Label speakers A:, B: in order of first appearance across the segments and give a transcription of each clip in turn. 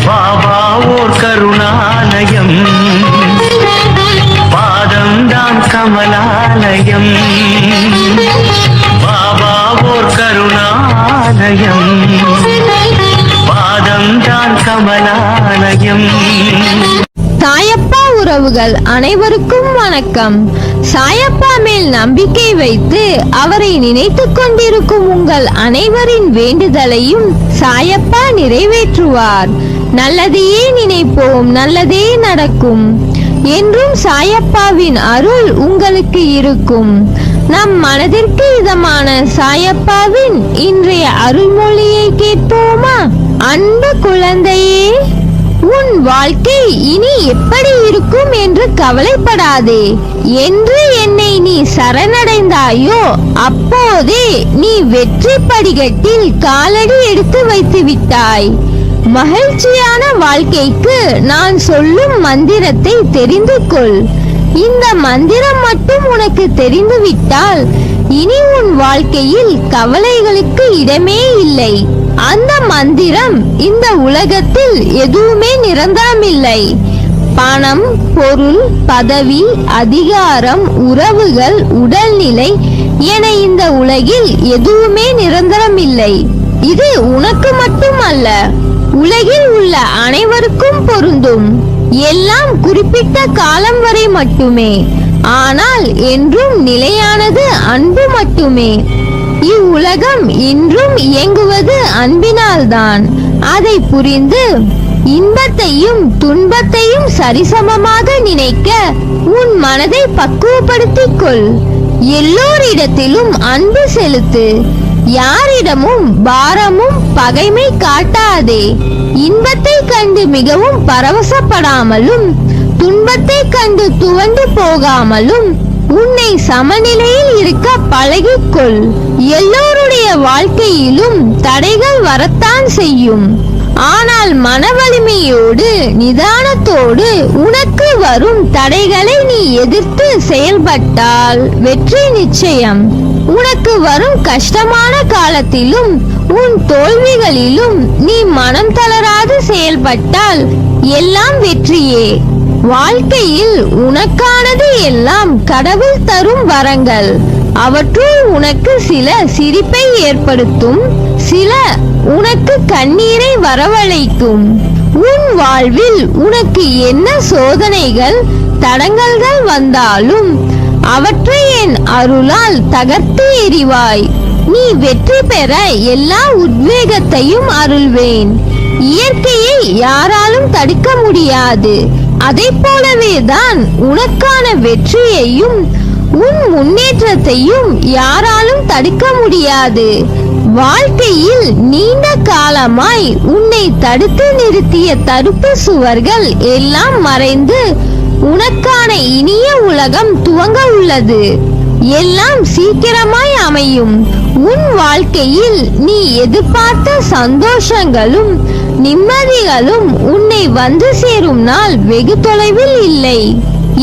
A: பாபா ஓர் கருணாலயம், பாதம்தான் கமலாலயம். பாபா ஓர் கருணாலயம், பாதம்தான் கமலாலயம்.
B: சாயப்பா உறவுகள் அனைவருக்கும் வணக்கம். சாயப்பா மேல் நம்பிக்கை வைத்து அவரை நினைத்துக் கொண்டிருக்கும் உங்கள் அனைவரின் வேண்டுதலையும் சாயப்பா நிறைவேற்றுவார். நல்லதையே நினைப்போம், நல்லதே நடக்கும் என்றும் சாயப்பாவின் அருள் உங்களுக்கு இருக்கும். நம் மனதிற்கு இதமான சாயப்பாவின் இன்றைய அருள்மொழியை கேட்போமா? அன்பு குழந்தையே, உன் வாழ்க்கை இனி எப்படி இருக்கும் என்று கவலைப்படாதே. என்று என்னை நீ சரணடைந்தாயோ அப்போதே நீ வெற்றி படிக்கட்டில் காலடி எடுத்து வைத்து விட்டாய். மகிழ்ச்சியான வாழ்க்கைக்கு நான் சொல்லும் மந்திரத்தை தெரிந்து கொள். இந்த மந்திரம் மட்டும் உனக்கு தெரிந்துவிட்டால் இனி உன் வாழ்க்கையில் கவலைகளுக்கு இடமே இல்லை. அந்த மந்திரம், இந்த உலகத்தில் எதுவுமே நிரந்தரமில்லை. பணம், பொருள், பதவி, அதிகாரம், உறவுகள், உடல்நிலை என இந்த உலகில் எதுவுமே நிரந்தரமில்லை. இது உனக்கு மட்டுமல்ல, உலகில் உள்ள அனைவருக்கும் பொருந்தும். எல்லாம் குறிப்பிட்ட காலம் வரை மட்டுமே. ஆனால் என்றும் நிலையானது அன்பு மட்டுமே. இவ்வுலகம் இன்றும் இயங்குவது அன்பினால்தான். அதை புரிந்து இன்பத்தையும் துன்பத்தையும் சரிசமமாக நினைக்க உன் மனதை பக்குவப்படுத்திக் கொள். எல்லோரிடத்திலும் அன்பு செலுத்து. யாரிடமும் பாரமும் பகைமை காட்டாதே. இன்பத்தை கண்டு மிகவும் பரவசப்படாமலும் துன்பத்தை கண்டு துவண்டு போகாமலும் உன்னை சமநிலையில் இருக்க பழகிக்கொள். எல்லோருடைய வாழ்க்கையிலும் தடைகள் வரத்தான் செய்யும். ஆனால் மன வலிமையோடு நிதானத்தோடு உனக்கு வரும் தடைகளை நீ எதிர்த்து செயல்பட்டால் வெற்றி நிச்சயம். உனக்கு வரும் கஷ்டமான காலத்திலும் உன் தோல்விகளிலும் நீ மனம் தளராது செயல்பட்டால் எல்லாம் வெற்றியே. வாழ்க்கையில் உனக்கானது எல்லாம் கடவுள் தரும் வரங்கள். அவற்றுள் உனக்கு சில சிரிப்பை ஏற்படுத்தும், சில உனக்கு கண்ணீரை வரவழைக்கும். உன் வாழ்வில் உனக்கு என்ன சோதனைகள் தடங்கல்கள் வந்தாலும் அவற்றை என் அருளால் தகர்த்து எறிவாய். நீ வெற்றி பெற எல்லா உத்வேகத்தையும் அருள்வேன். இயற்கையை யாராலும் தடுக்க முடியாது. அதை போலவே தான் உனக்கான வெற்றியையும் உன் முன்னேற்றத்தையும் யாராலும் தடுக்க முடியாது. வாழ்க்கையில் நீண்ட காலமாய் உன்னை தடுத்து நிறுத்திய தடுப்பு சுவர்கள் எல்லாம் மறைந்து உனக்கான இனிய உலகம் துவங்க உள்ளது. எல்லாம் சீக்கிரமாய் அமையும். உன் வாழ்க்கையில் நீ எதிர்பார்த்த சந்தோஷங்களும் நிம்மதிகளும் உன்னை வந்து சேரும் நாள் வெகு தொலைவில் இல்லை.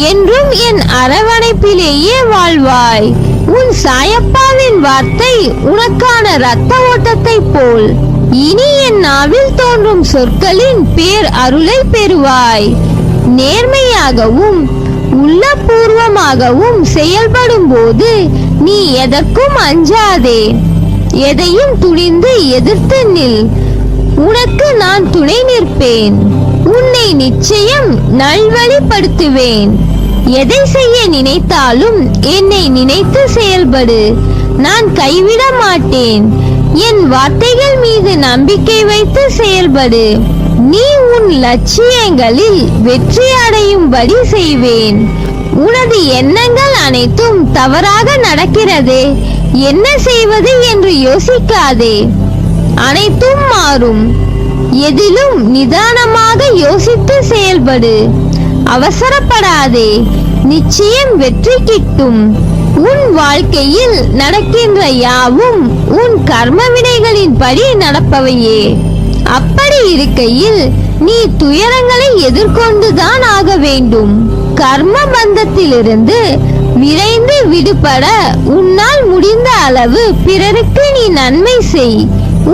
B: என்றும் என் அரவணைப்பிலேயே வாழ்வாய். உன் சாயப்பாவின் வார்த்தை உனக்கான இரத்த ஓட்டத்தை போல். இனி என் நாவில் தோன்றும் சொற்களின் பேர் அருளை பெறுவாய். நேர்மையாகவும் உள்ளபூர்வமாகவும் செயல்படும் போது நீ எதற்கும் அஞ்சாதே. எதையும் துணிந்து எதிர்த்து நில். உனக்கு நான் துணை நிற்பேன். உன்னை நிச்சயம் நல்வழிப்படுத்துவேன். எதை செய்ய நினைத்தாலும் என்னை நினைத்து செயல்படு. நான் கைவிட மாட்டேன். என் வார்த்தைகள் மீது நம்பிக்கை வைத்து செயல்படு. நீ உன் லட்சியங்களில் வெற்றி அடையும்படி செய்வேன். உனது எண்ணங்கள் அனைத்தும் தவறாக நடக்கிறதே, என்ன செய்வது என்று யோசிக்காதே. அனைத்தும் மாறும். எதிலும் நிதானமாக யோசித்து செயல்படு. அவசரப்படாதே. நிச்சயம் வெற்றி கிட்டும். உன் வாழ்க்கையில் நடக்கின்ற யாவும் உன் கர்ம வினைகளின் படி நடப்பவையே. அப்படி இருக்கையில் நீ துயரங்களை எதிர்கொண்டுதான் ஆக வேண்டும். கர்ம பந்தத்திலிருந்து விரைந்து விடுபட உன்னால் முடிந்த அளவு பிறருக்கு நீ நன்மை செய்.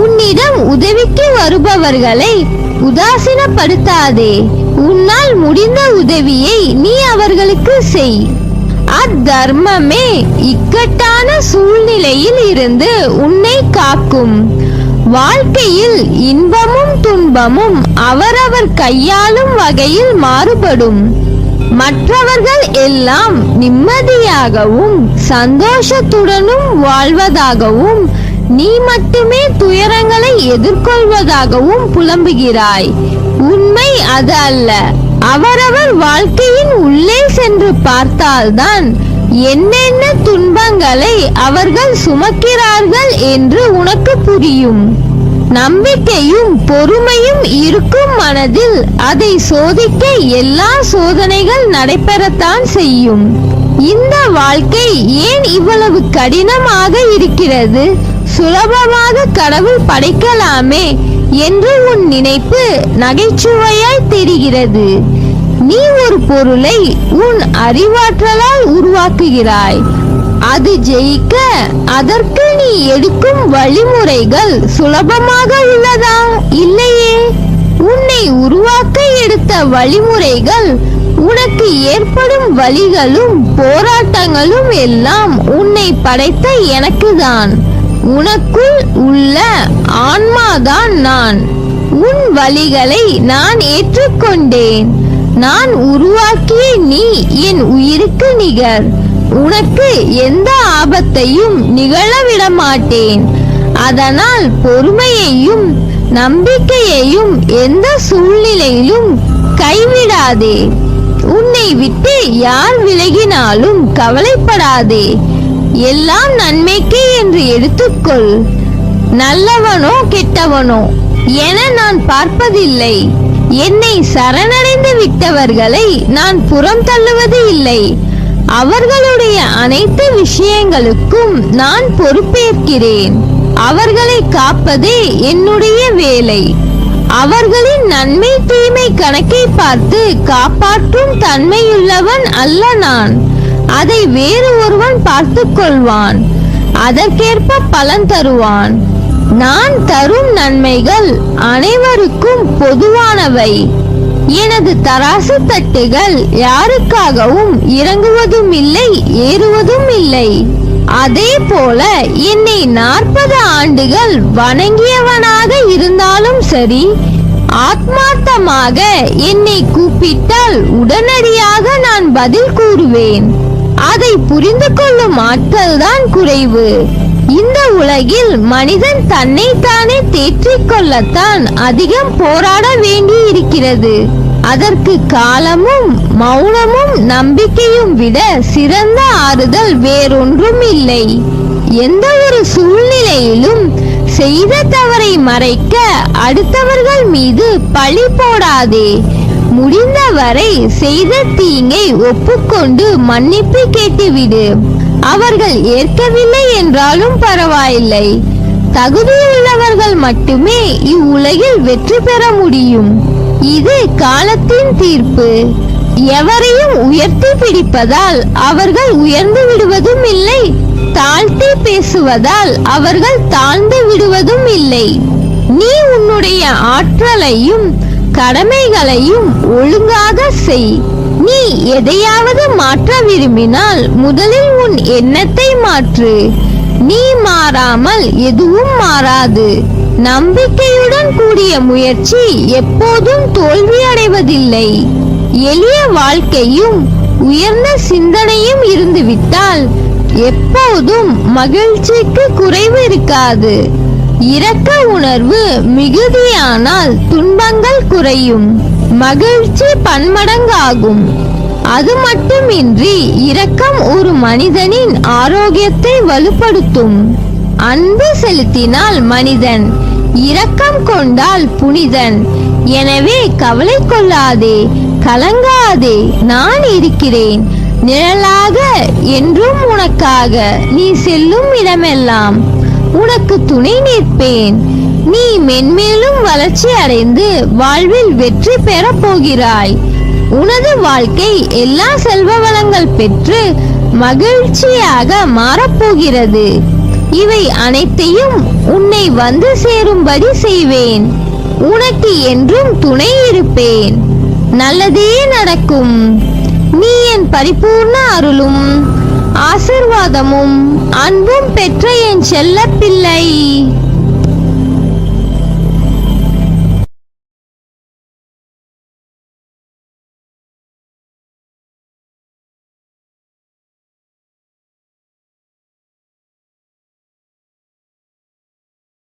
B: உன்னிடம் உதவிக்கு வருபவர்களை உதாசீனப்படுத்தாதே. உன்னால் முடிந்த உதவியை நீ அவர்களுக்கு செய். அத்தர்மமே இக்கட்டான சூழ்நிலையில் இருந்து உன்னை காக்கும். வாழ்க்கையில் இன்பமும் துன்பமும் அவரவர் கையாளும் வகையில் மாறுபடும். மற்றவர்கள் எல்லாம் நிம்மதியாகவும் சந்தோஷத்துடனும் வாழ்வதாகவும், நீ மட்டுமே துயரங்களை எதிர்கொள்வதாகவும் புலம்புகிறாய். உண்மை அது அல்ல. அவரவர் வாழ்க்கையின் உள்ளே சென்று பார்த்தால்தான் என்னென்ன துன்பங்களை அவர்கள் சுமக்கிறார்கள் என்று உனக்கு புரியும். நம்பிக்கையும் பொறுமையும் இருக்கும் மனதில் அதை சோதிக்க எல்லா சோதனைகள் நடைபெறத்தான் செய்யும். இந்த வாழ்க்கை ஏன் இவ்வளவு கடினமாக இருக்கிறது? சுலபமாக கடவுள் படைக்கலாமே என்று உன் நினைப்பு நகைச்சுவையாய் தெரிகிறது. நீ ஒரு பொருளை உன் அறிவாற்றலால் உருவாக்குகிறாய். அது ஜெயிக்க அதற்கு நீ எடுக்கும் வழிமுறைகள் சுலபமாக உள்ளதா? இல்லையே. உன்னை உருவாக்க எடுத்த வழிமுறைகள், உனக்கு ஏற்படும் வலிகளும் போராட்டங்களும் எல்லாம் உன்னை படைத்த எனக்குதான். உனக்குள் உள்ள ஆன்மாதான் நான். உன் வலிகளை நான் ஏற்றுக்கொண்டேன். நான் உருவாக்கிய நீ என் உயிருக்கு நிகர். உனக்கு எந்த ஆபத்தையும் நிகழவிட மாட்டேன். அதனால் பொறுமையையும் நம்பிக்கையையும் எந்த சூழ்நிலையிலும் கைவிடாதே. உன்னை விட்டு யார் விலகினாலும் கவலைப்படாதே. எல்லாம் நன்மைக்கே என்று எடுத்துக்கொள். நல்லவனோ கெட்டவனோ என நான் பார்ப்பதில்லை. என்னை சரணடைந்து விட்டவர்களை நான் புறம் தள்ளுவது இல்லை. அவர்களுடைய அனைத்து விஷயங்களுக்கும் நான் பொறுப்பேற்கிறேன். அவர்களை காப்பதே என்னுடைய வேலை. அவர்களின் நன்மை தீமை கணக்கை பார்த்து காப்பாற்றும் தன்மையுள்ளவன் அல்ல நான். அதை வேறு ஒருவன் பார்த்துக் கொள்வான். அதற்கேற்ப பலன் தருவான். நான் தரும் நன்மைகள் அனைவருக்கும் பொதுவானவை. எனது தராசு தட்டுகள் யாருக்காகவும் இறங்குவதும் இல்லை, ஏறுவதும் இல்லை. அதே போல என்னை 40 ஆண்டுகள் வணங்கியவனாக இருந்தாலும் சரி, ஆத்மார்த்தமாக என்னை கூப்பிட்டால் உடனடியாக நான் பதில் கூறுவேன். அதை புரிந்து கொள்ளும் ஆட்கள் தான் குறைவு. இந்த உலகில் மனிதன் தன்னைத்தானே தேற்றிக் கொள்ளத்தான் அதிகம் போராட வேண்டி இருக்கிறது. அதற்கு காலமும் மௌனமும் நம்பிக்கையும் விட சிறந்த ஆறுதல் வேறொன்றும் இல்லை. எந்த ஒரு சூழ்நிலையிலும் செய்த தவறை மறைக்க அடுத்தவர்கள் மீது பழி போடாதே. முடிந்தவரை செய்த தீங்கை ஒப்புக்கொண்டு மன்னிப்பு கேட்டுவிடு. அவர்கள் ஏற்கவில்லை என்றாலும் பரவாயில்லை. தகுதியுள்ளவர்கள் மட்டுமே இவ்வுலகில் வெற்றி பெற முடியும். இது காலத்தின் தீர்ப்பு. எவரையும் உயர்த்தி பிடிப்பதால் அவர்கள் உயர்ந்து விடுவதும் இல்லை, தாழ்த்தி பேசுவதால் அவர்கள் தாழ்ந்து விடுவதும் இல்லை. நீ உன்னுடைய ஆற்றலையும் கடமைகளையும் ஒழுங்காக செய். நீ எதையாவது மாற்ற விரும்பினால் முதலில் உன் எண்ணத்தை மாற்று. நீ மாறாமல் எதுவும் மாறாது. நம்பிக்கையுடன் கூடிய முயற்சி எப்போதும் தோல்வியடைவதில்லை. எளிய வாழ்க்கையும் உயர்ந்த சிந்தனையும் இருந்துவிட்டால் எப்போதும் மகிழ்ச்சிக்கு குறைவு இருக்காது. இரக்க உணர்வு மிகுதியானால் துன்பங்கள் குறையும், மகிழ்ச்சி பன்மடங்காகும். அது மட்டுமின்றி இரக்கம் ஒரு மனிதனின் ஆரோக்கியத்தை வலுப்படுத்தும். அன்பு செலுத்தினால் மனிதன், இரக்கம் கொண்டால் புனிதன். எனவே கவலை கொள்ளாதே, கலங்காதே. நான் இருக்கிறேன் நிழலாக என்றும் உனக்காக. நீ செல்லும் இடமெல்லாம் உனக்கு துணை நிற்பேன். நீ மென்மேலும் வளர்ச்சி அடைந்து வாழ்வில் வெற்றி பெற போகிறாய். உனது வாழ்க்கை எல்லா செல்வ வளங்கள் பெற்று மகிழ்ச்சியாக மாறப்போகிறது. இவை அனைத்தையும் உன்னை வந்து சேரும்படி செய்வேன். உனக்கு என்றும் துணை இருப்பேன். நல்லதே நடக்கும். நீ என் பரிபூர்ண அருளும் ஆசிர்வாதமும் அன்பும் பெற்ற என் செல்ல பிள்ளை.